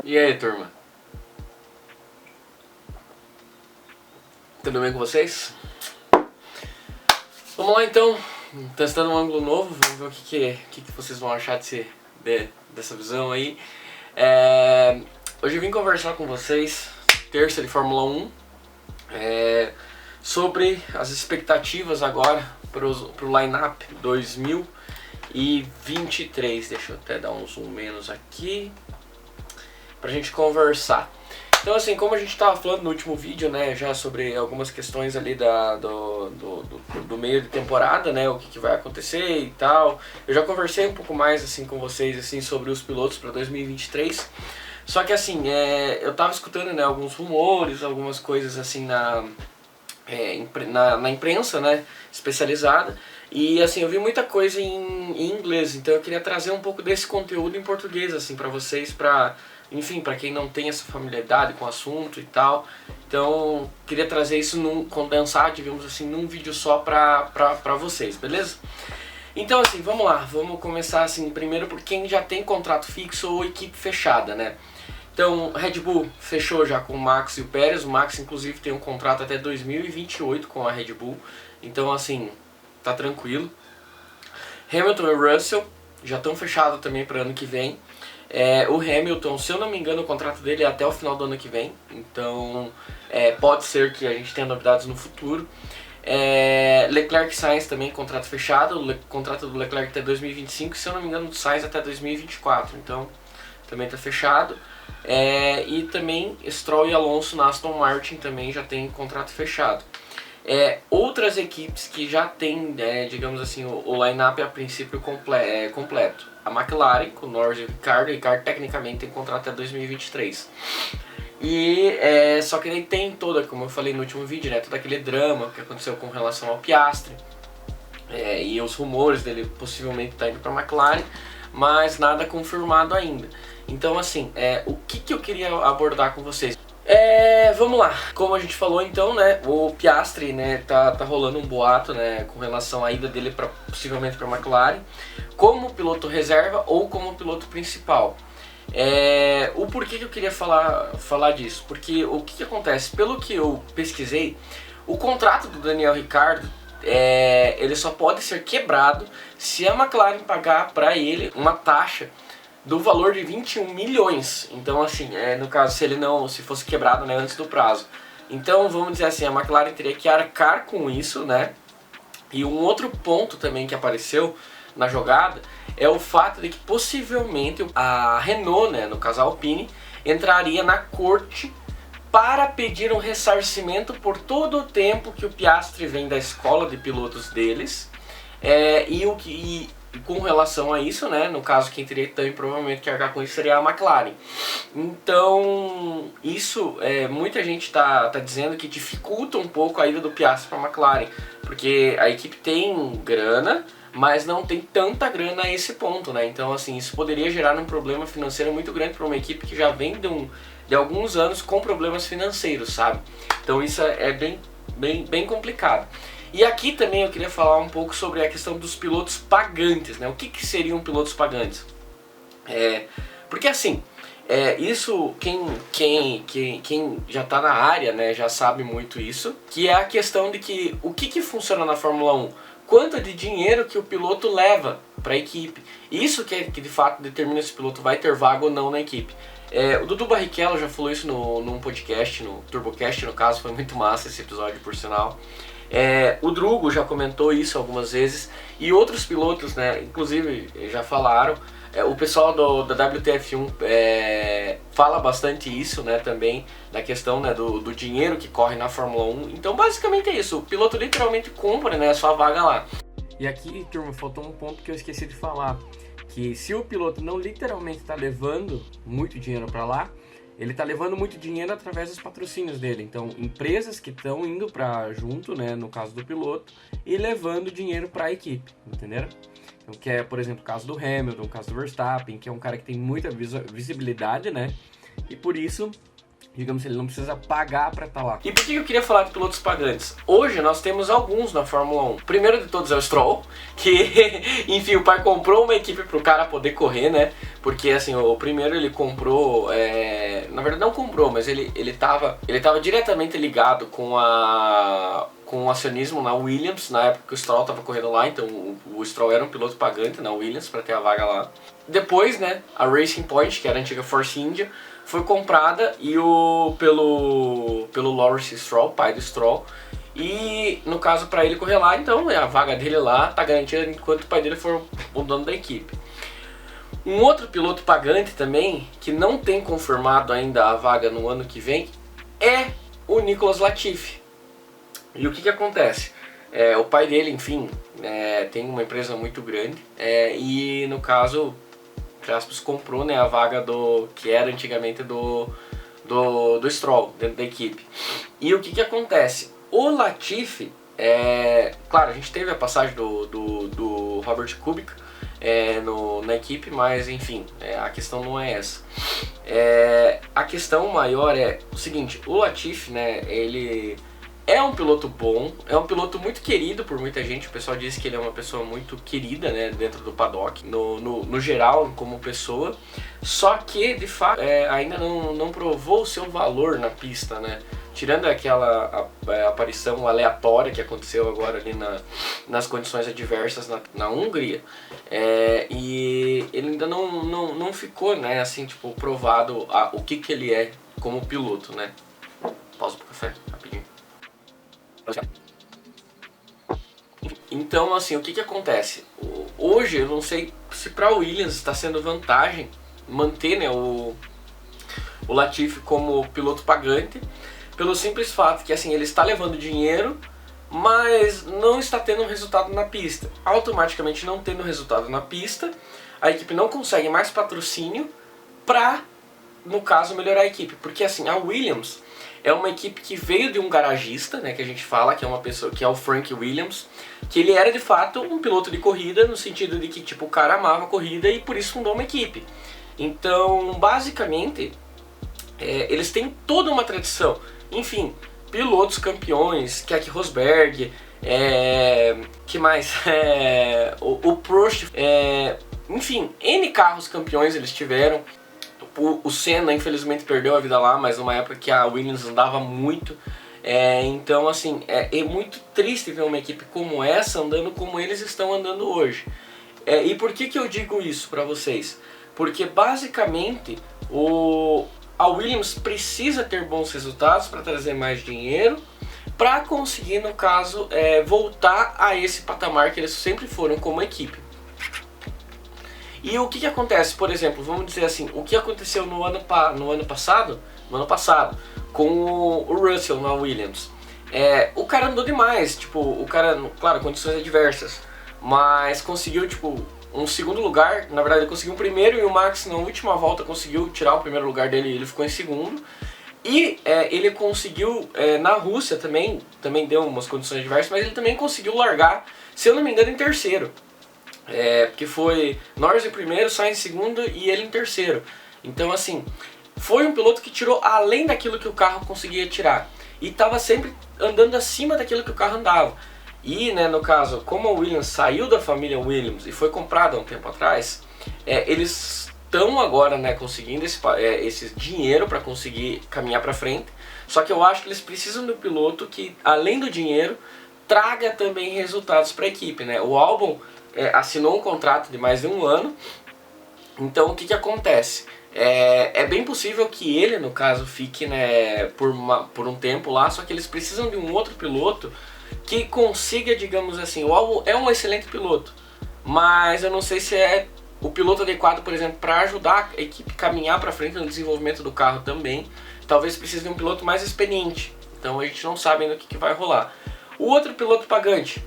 E aí, turma? Tudo bem com vocês? Vamos lá então, testando um ângulo novo, vamos ver o que vocês vão achar dessa visão aí. Hoje eu vim conversar com vocês, terça de Fórmula 1, sobre as expectativas agora para o line-up 2023. Deixa eu até dar um zoom menos aqui pra gente conversar. Então assim, como a gente estava falando no último vídeo, né, já sobre algumas questões ali do meio de temporada, né, o que vai acontecer e tal. Eu já conversei um pouco mais assim com vocês assim sobre os pilotos para 2023. Só que assim, eu tava escutando, né, alguns rumores, algumas coisas assim na imprensa, né, especializada. E assim, eu vi muita coisa em inglês, então eu queria trazer um pouco desse conteúdo em português assim para vocês, enfim, para quem não tem essa familiaridade com o assunto e tal. Então, queria trazer isso condensar, digamos assim, num vídeo só pra vocês, beleza? Então, assim, vamos lá. Vamos começar, assim, primeiro por quem já tem contrato fixo ou equipe fechada, né? Então, Red Bull fechou já com o Max e o Pérez. O Max, inclusive, tem um contrato até 2028 com a Red Bull. Então, assim, tá tranquilo. Hamilton e Russell já estão fechados também para ano que vem. O Hamilton, se eu não me engano, o contrato dele é até o final do ano que vem, então pode ser que a gente tenha novidades no futuro. Leclerc e Sainz também, contrato fechado, o contrato do Leclerc até 2025, se eu não me engano, do Sainz até 2024, então também está fechado. E também Stroll e Alonso na Aston Martin também já tem contrato fechado. Outras equipes que já tem, digamos assim, o line-up a princípio completo. A McLaren, com Norris e Ricardo. O Ricardo tecnicamente tem contrato até 2023. Só que ele tem como eu falei no último vídeo, né, todo aquele drama que aconteceu com relação ao Piastri. E os rumores dele possivelmente estar indo para a McLaren, mas nada confirmado ainda. Então assim, o que eu queria abordar com vocês? Vamos lá, como a gente falou então, né, o Piastri, né, tá rolando um boato, né, com relação à ida dele possivelmente para a McLaren, como piloto reserva ou como piloto principal. O porquê que eu queria falar disso? Porque o que acontece, pelo que eu pesquisei, o contrato do Daniel Ricciardo, ele só pode ser quebrado se a McLaren pagar para ele uma taxa do valor de 21 milhões. Então assim, no caso, se fosse quebrado, né, antes do prazo. Então vamos dizer assim, a McLaren teria que arcar com isso, né? E um outro ponto também que apareceu na jogada é o fato de que possivelmente a Renault, né, no caso a Alpine, entraria na corte para pedir um ressarcimento por todo o tempo que o Piastri vem da escola de pilotos deles. E com relação a isso, né, no caso quem teria também provavelmente que arcar com isso seria a McLaren. Então isso, muita gente tá dizendo que dificulta um pouco a ida do Piastri para a McLaren, porque a equipe tem grana, mas não tem tanta grana a esse ponto, né? Então assim, isso poderia gerar um problema financeiro muito grande para uma equipe que já vem de alguns anos com problemas financeiros, sabe? Então isso é bem complicado. E aqui também eu queria falar um pouco sobre a questão dos pilotos pagantes, né? O que seriam pilotos pagantes? Porque assim, isso quem já está na área, né, já sabe muito isso, que é a questão de que o que funciona na Fórmula 1? Quanto de dinheiro que o piloto leva para a equipe. Isso que de fato determina se o piloto vai ter vaga ou não na equipe. O Dudu Barrichello já falou isso num podcast, no TurboCast no caso, foi muito massa esse episódio, por sinal. O Drugo já comentou isso algumas vezes e outros pilotos, né, inclusive já falaram. O pessoal da WTF1 fala bastante isso, né, também, da questão, né, do dinheiro que corre na Fórmula 1. Então basicamente é isso, o piloto literalmente compra, né, a sua vaga lá. E aqui, turma, faltou um ponto que eu esqueci de falar, que se o piloto não literalmente está levando muito dinheiro para lá, ele está levando muito dinheiro através dos patrocínios dele. Então, empresas que estão indo para junto, né, no caso do piloto, e levando dinheiro para a equipe, entenderam? Então, que é, por exemplo, o caso do Hamilton, o caso do Verstappen, que é um cara que tem muita visibilidade, né? E por isso, digamos, ele não precisa pagar para estar lá. E por que eu queria falar de pilotos pagantes? Hoje nós temos alguns na Fórmula 1. O primeiro de todos é o Stroll, que, enfim, o pai comprou uma equipe para o cara poder correr, né? porque assim, o primeiro ele comprou, na verdade não comprou, mas ele tava diretamente ligado com o acionismo na Williams, na época que o Stroll estava correndo lá, então o Stroll era um piloto pagante na Williams para ter a vaga lá. Depois, né, a Racing Point, que era a antiga Force India, foi comprada pelo Lawrence Stroll, pai do Stroll, e no caso para ele correr lá, então a vaga dele lá tá garantida enquanto o pai dele for o dono da equipe. Um outro piloto pagante também, que não tem confirmado ainda a vaga no ano que vem, é o Nicolas Latifi. E o que acontece? O pai dele, enfim, tem uma empresa muito grande e no caso, entre aspas, comprou, né, a vaga que era antigamente do Stroll dentro da equipe. E o que acontece? O Latifi, claro, a gente teve a passagem do Robert Kubica na equipe, mas enfim, a questão não é essa. A questão maior é o seguinte: o Latifi, né, ele é um piloto bom, é um piloto muito querido por muita gente. O pessoal diz que ele é uma pessoa muito querida, né, dentro do paddock, no geral, como pessoa. Só que, de fato, ainda não provou o seu valor na pista, né? Tirando aquela aparição aleatória que aconteceu agora ali nas condições adversas na Hungria, e ele ainda não ficou, né, assim, tipo, provado o que ele é como piloto, né? Pausa pro café, rapidinho. Então, assim, o que acontece? Hoje, eu não sei se para o Williams está sendo vantagem manter, né, o Latifi como piloto pagante, pelo simples fato que, assim, ele está levando dinheiro, mas não está tendo resultado na pista. Automaticamente não tendo resultado na pista, a equipe não consegue mais patrocínio para, no caso, melhorar a equipe. Porque, assim, a Williams é uma equipe que veio de um garagista, né, que a gente fala, que é uma pessoa, que é o Frank Williams, que ele era de fato um piloto de corrida, no sentido de que, tipo, o cara amava a corrida e por isso fundou uma equipe. Então, basicamente, eles têm toda uma tradição. Enfim, pilotos campeões, Keke Rosberg, que mais? O Prost, enfim, N carros campeões eles tiveram. O Senna, infelizmente, perdeu a vida lá, mas numa época que a Williams andava muito. Então, assim, é muito triste ver uma equipe como essa andando como eles estão andando hoje. E por que eu digo isso para vocês? Porque, basicamente, a Williams precisa ter bons resultados para trazer mais dinheiro, para conseguir, no caso, voltar a esse patamar que eles sempre foram como equipe. E o que acontece, por exemplo, vamos dizer assim, o que aconteceu no ano passado com o Russell na Williams. O cara andou demais, tipo, o cara, claro, condições adversas, mas conseguiu, tipo, um segundo lugar. Na verdade ele conseguiu um primeiro, e o Max na última volta conseguiu tirar o primeiro lugar dele e ele ficou em segundo. E ele conseguiu, na Rússia também deu umas condições adversas, mas ele também conseguiu largar, se eu não me engano, em terceiro. Porque foi Norris em primeiro, Sainz em segundo e ele em terceiro. Então, assim, foi um piloto que tirou além daquilo que o carro conseguia tirar. E estava sempre andando acima daquilo que o carro andava. E, né, no caso, como a Williams saiu da família Williams e foi comprada há um tempo atrás, eles estão agora, né, conseguindo esse dinheiro para conseguir caminhar para frente. Só que eu acho que eles precisam do piloto que, além do dinheiro, traga também resultados para a equipe, né? O Albon assinou um contrato de mais de um ano. Então o que acontece? É bem possível que ele, no caso, fique, né, por um tempo lá, só que eles precisam de um outro piloto que consiga, digamos assim, o Albon é um excelente piloto, mas eu não sei se é o piloto adequado, por exemplo, para ajudar a equipe a caminhar para frente no desenvolvimento do carro também. Talvez precise de um piloto mais experiente, então a gente não sabe ainda o que vai rolar. O outro piloto pagante,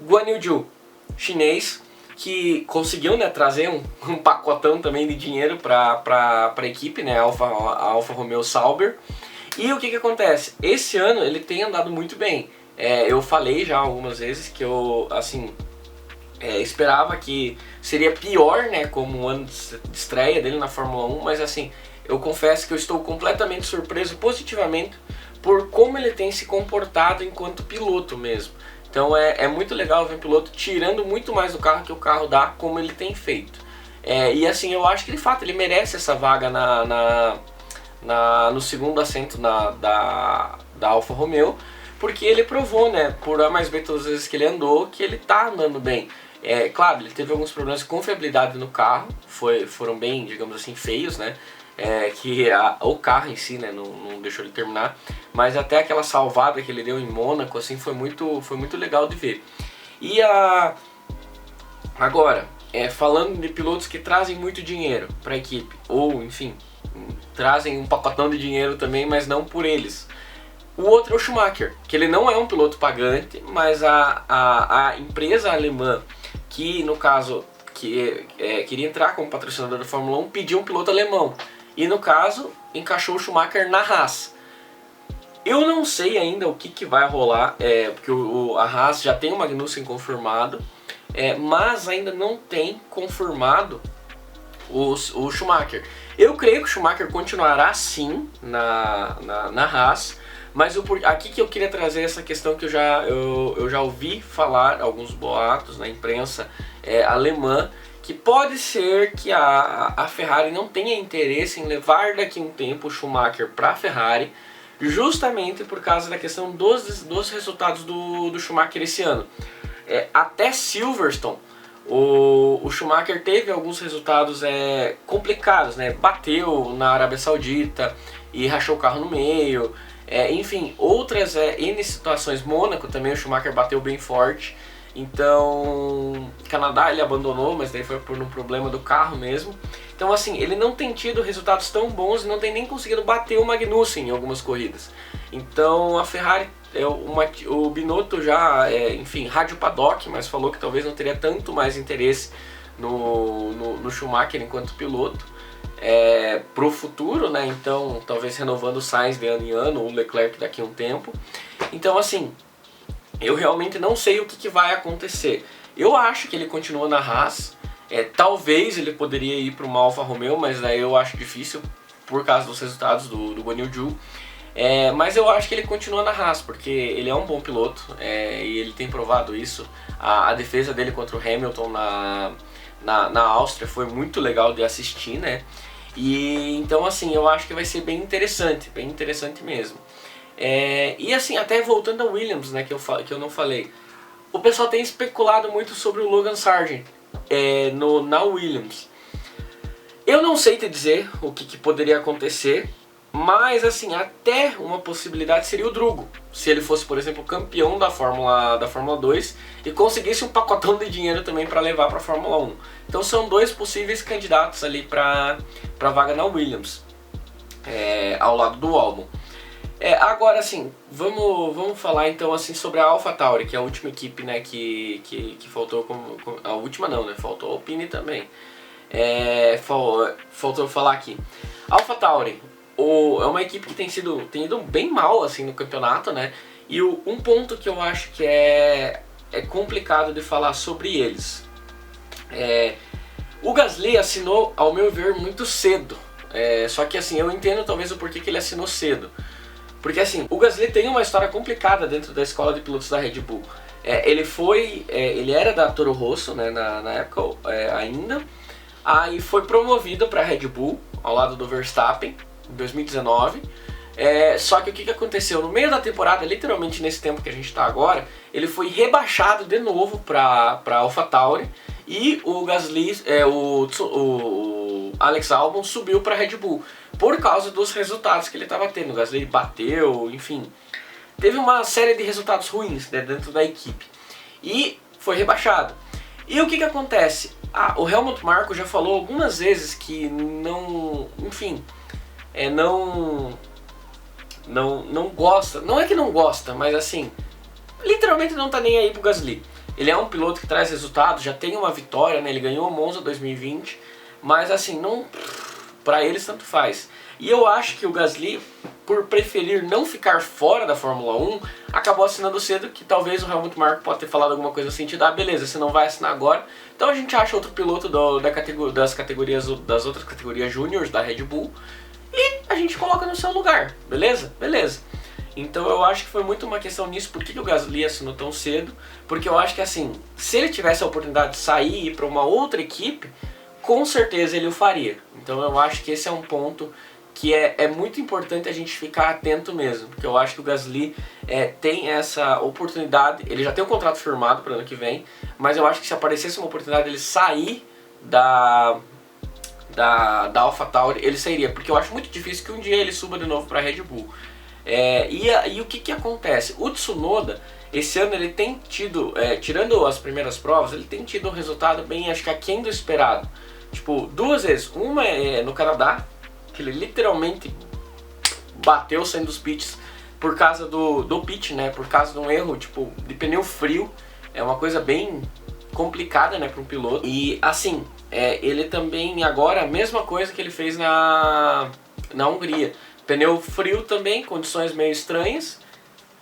Guan Yu Zhou, chinês, que conseguiu, né, trazer um pacotão também de dinheiro para a equipe, né, a Alfa Romeo Sauber. E o que acontece? Esse ano ele tem andado muito bem. Eu falei já algumas vezes que eu, assim, esperava que seria pior, né, como um ano de estreia dele na Fórmula 1, mas assim, eu confesso que eu estou completamente surpreso positivamente por como ele tem se comportado enquanto piloto mesmo. Então é muito legal ver um piloto tirando muito mais do carro que o carro dá, como ele tem feito. E assim, eu acho que de fato ele merece essa vaga no segundo assento da Alfa Romeo, porque ele provou, né, por A mais B todas as vezes que ele andou, que ele tá andando bem. Claro, ele teve alguns problemas de confiabilidade no carro, foram bem, digamos assim, feios, né, o carro em si, né, não deixou ele terminar, mas até aquela salvada que ele deu em Mônaco, assim, foi muito legal de ver. Agora, falando de pilotos que trazem muito dinheiro para a equipe, ou enfim, trazem um pacotão de dinheiro também, mas não por eles. O outro é o Schumacher, que ele não é um piloto pagante, mas a empresa alemã, que no caso queria entrar como patrocinador da Fórmula 1, pediu um piloto alemão. E no caso, encaixou o Schumacher na Haas. Eu não sei ainda o que vai rolar, porque a Haas já tem o Magnussen confirmado, mas ainda não tem confirmado o Schumacher. Eu creio que o Schumacher continuará sim na Haas, mas aqui que eu queria trazer essa questão que eu já ouvi falar, alguns boatos na imprensa alemã, que pode ser que a Ferrari não tenha interesse em levar daqui a um tempo o Schumacher para a Ferrari, justamente por causa da questão dos resultados do Schumacher esse ano. Até Silverstone, o Schumacher teve alguns resultados complicados, né? Bateu na Arábia Saudita e rachou o carro no meio. Enfim, outras N situações. Mônaco também o Schumacher bateu bem forte. Então, Canadá ele abandonou, mas daí foi por um problema do carro mesmo. Então assim, ele não tem tido resultados tão bons e não tem nem conseguido bater o Magnussen em algumas corridas. Então a Ferrari, o Binotto já, enfim, rádio paddock, mas falou que talvez não teria tanto mais interesse no Schumacher enquanto piloto pro futuro, né? Então talvez renovando o Sainz de ano em ano, o Leclerc daqui a um tempo. Então assim, eu realmente não sei o que vai acontecer. Eu acho que ele continua na Haas. Talvez ele poderia ir para uma Alfa Romeo, mas daí eu acho difícil por causa dos resultados do Guan Yu Zhou. Mas eu acho que ele continua na Haas, porque ele é um bom piloto e ele tem provado isso. A defesa dele contra o Hamilton na Áustria foi muito legal de assistir, né? E então assim, eu acho que vai ser bem interessante mesmo. E assim, até voltando a Williams, né, que eu não falei, o pessoal tem especulado muito sobre o Logan Sargent na Williams. Eu não sei te dizer o que poderia acontecer, mas assim, até uma possibilidade seria o Drugo, se ele fosse, por exemplo, campeão da Fórmula 2 e conseguisse um pacotão de dinheiro também para levar para a Fórmula 1. Então são dois possíveis candidatos ali para vaga na Williams, ao lado do Albon. Agora assim, vamos falar então assim sobre a AlphaTauri, que é a última equipe, né, que faltou, a última não, né, faltou a Alpine também. Faltou falar aqui. AlphaTauri é uma equipe que tem ido bem mal assim no campeonato, né? E um ponto que eu acho que é complicado de falar sobre eles. O Gasly assinou, ao meu ver, muito cedo. Só que assim, eu entendo talvez o porquê que ele assinou cedo. Porque assim, o Gasly tem uma história complicada dentro da escola de pilotos da Red Bull. Ele era da Toro Rosso, né, na época ainda. Aí foi promovido para a Red Bull, ao lado do Verstappen, em 2019. Só que o que aconteceu? No meio da temporada, literalmente nesse tempo que a gente está agora, ele foi rebaixado de novo para AlphaTauri e o Gasly, o Alex Albon subiu para a Red Bull por causa dos resultados que ele estava tendo. O Gasly bateu, enfim, teve uma série de resultados ruins, né, dentro da equipe e foi rebaixado. E o que acontece? O Helmut Marko já falou algumas vezes que não gosta, não é que não gosta, mas assim, literalmente não tá nem aí pro Gasly. Ele é um piloto que traz resultados, já tem uma vitória, né? Ele ganhou o Monza 2020, mas assim, pra eles tanto faz. E eu acho que o Gasly, por preferir não ficar fora da Fórmula 1, acabou assinando cedo, que talvez o Helmut Marko pode ter falado alguma coisa assim, beleza, você não vai assinar agora, então a gente acha outro piloto das outras categorias júniores da Red Bull, e a gente coloca no seu lugar, beleza? Beleza. Então eu acho que foi muito uma questão nisso, por que o Gasly assinou tão cedo, porque eu acho que assim, se ele tivesse a oportunidade de sair e ir para uma outra equipe, com certeza ele o faria. Então eu acho que esse é um ponto que é muito importante a gente ficar atento mesmo, porque eu acho que o Gasly tem essa oportunidade, ele já tem um contrato firmado para o ano que vem, mas eu acho que se aparecesse uma oportunidade dele sair da AlphaTauri, ele sairia, porque eu acho muito difícil que um dia ele suba de novo para a Red Bull. E o que acontece? O Tsunoda, esse ano ele tem tido, tirando as primeiras provas, ele tem tido um resultado bem, acho que aquém do esperado. Tipo, 2 vezes, uma é no Canadá, que ele literalmente bateu saindo dos pits por causa do pit, né, por causa de um erro, tipo, de pneu frio. É uma coisa bem complicada, né, para um piloto. E assim, ele também agora, a mesma coisa que ele fez na Hungria. Pneu frio também, condições meio estranhas,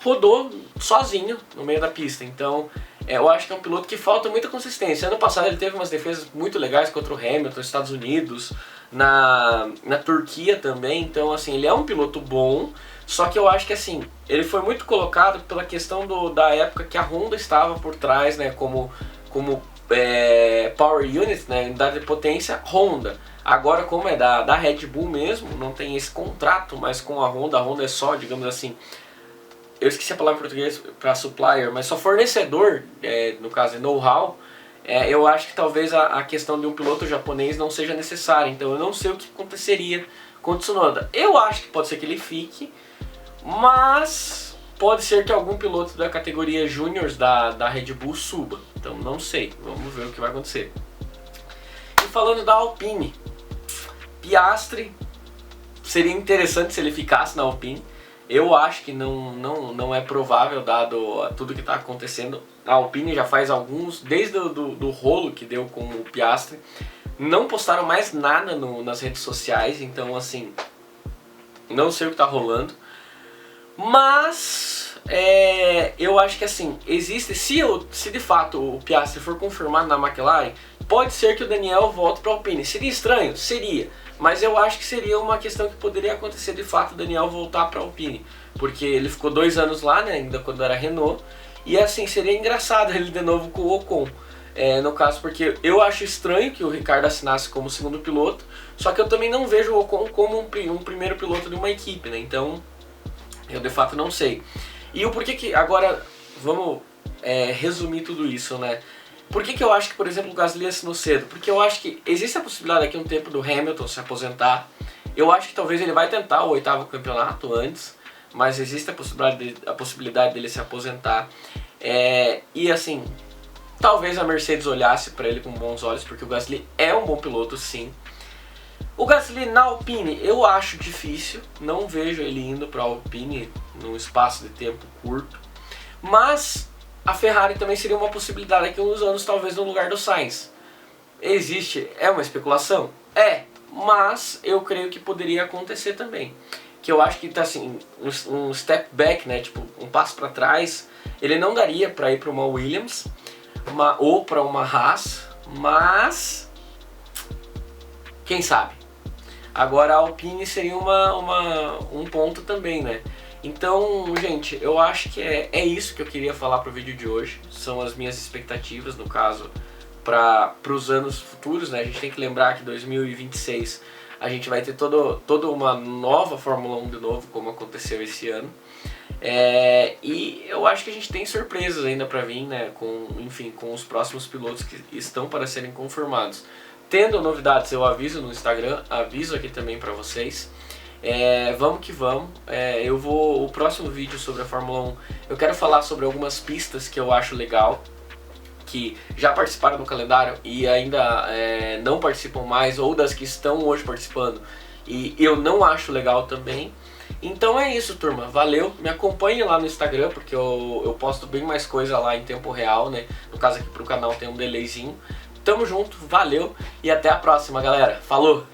rodou sozinho no meio da pista. Então, eu acho que é um piloto que falta muita consistência. Ano passado ele teve umas defesas muito legais contra o Hamilton, nos Estados Unidos, na Turquia também. Então, assim, ele é um piloto bom, só que eu acho que, assim, ele foi muito colocado pela questão da época que a Honda estava por trás, né, como Power Unit, né, unidade de potência Honda. Agora, como é da Red Bull mesmo, não tem esse contrato mais com a Honda é só, digamos assim, eu esqueci a palavra em português para supplier, mas só fornecedor, no caso de know-how. Eu acho que talvez a questão de um piloto japonês não seja necessária, então eu não sei o que aconteceria com o Tsunoda. Eu acho que pode ser que ele fique, mas pode ser que algum piloto da categoria Juniors da Red Bull suba, então não sei, vamos ver o que vai acontecer. E falando da Alpine, Piastri, seria interessante se ele ficasse na Alpine. Eu acho que não é provável, dado tudo que está acontecendo. A Alpine já faz desde do rolo que deu com o Piastri, não postaram mais nada nas redes sociais, então assim, não sei o que está rolando. Mas eu acho que assim, existe, se de fato o Piastri for confirmado na McLaren, pode ser que o Daniel volte para a Alpine. Seria estranho? Seria. Mas eu acho que seria uma questão que poderia acontecer de fato, o Daniel voltar para a Alpine. Porque ele ficou 2 anos lá, né, ainda quando era Renault. E assim, seria engraçado ele de novo com o Ocon. No caso, porque eu acho estranho que o Ricardo assinasse como segundo piloto. Só que eu também não vejo o Ocon como um primeiro piloto de uma equipe, né. Então, eu de fato não sei. E o porquê que... Agora, vamos resumir tudo isso, né. Por que eu acho que, por exemplo, o Gasly assinou cedo? Porque eu acho que existe a possibilidade daqui a um tempo do Hamilton se aposentar. Eu acho que talvez ele vai tentar o 8º campeonato antes, mas existe a possibilidade dele se aposentar. E assim, talvez a Mercedes olhasse para ele com bons olhos, porque o Gasly é um bom piloto, sim. O Gasly na Alpine eu acho difícil, não vejo ele indo para a Alpine num espaço de tempo curto, mas a Ferrari também seria uma possibilidade daqui a uns anos, talvez no lugar do Sainz. Existe, é uma especulação? Mas eu creio que poderia acontecer também. Que eu acho que tá assim, um step back, né, tipo, um passo para trás, ele não daria para ir para uma Williams ou para uma Haas, mas quem sabe? Agora a Alpine seria um ponto também, né? Então, gente, eu acho que é isso que eu queria falar pro vídeo de hoje. São as minhas expectativas, no caso, para os anos futuros, né? A gente tem que lembrar que 2026 a gente vai ter toda uma nova Fórmula 1 de novo, como aconteceu esse ano. E eu acho que a gente tem surpresas ainda para vir, né? Com os próximos pilotos que estão para serem confirmados. Tendo novidades, eu aviso no Instagram, aviso aqui também para vocês. Vamos que vamos. O próximo vídeo sobre a Fórmula 1, eu quero falar sobre algumas pistas que eu acho legal, que já participaram do calendário e ainda não participam mais, ou das que estão hoje participando e eu não acho legal também. Então é isso, turma, valeu, me acompanhe lá no Instagram, porque eu posto bem mais coisa lá em tempo real, né? No caso aqui pro canal tem um delayzinho. Tamo junto, valeu e até a próxima, galera, falou!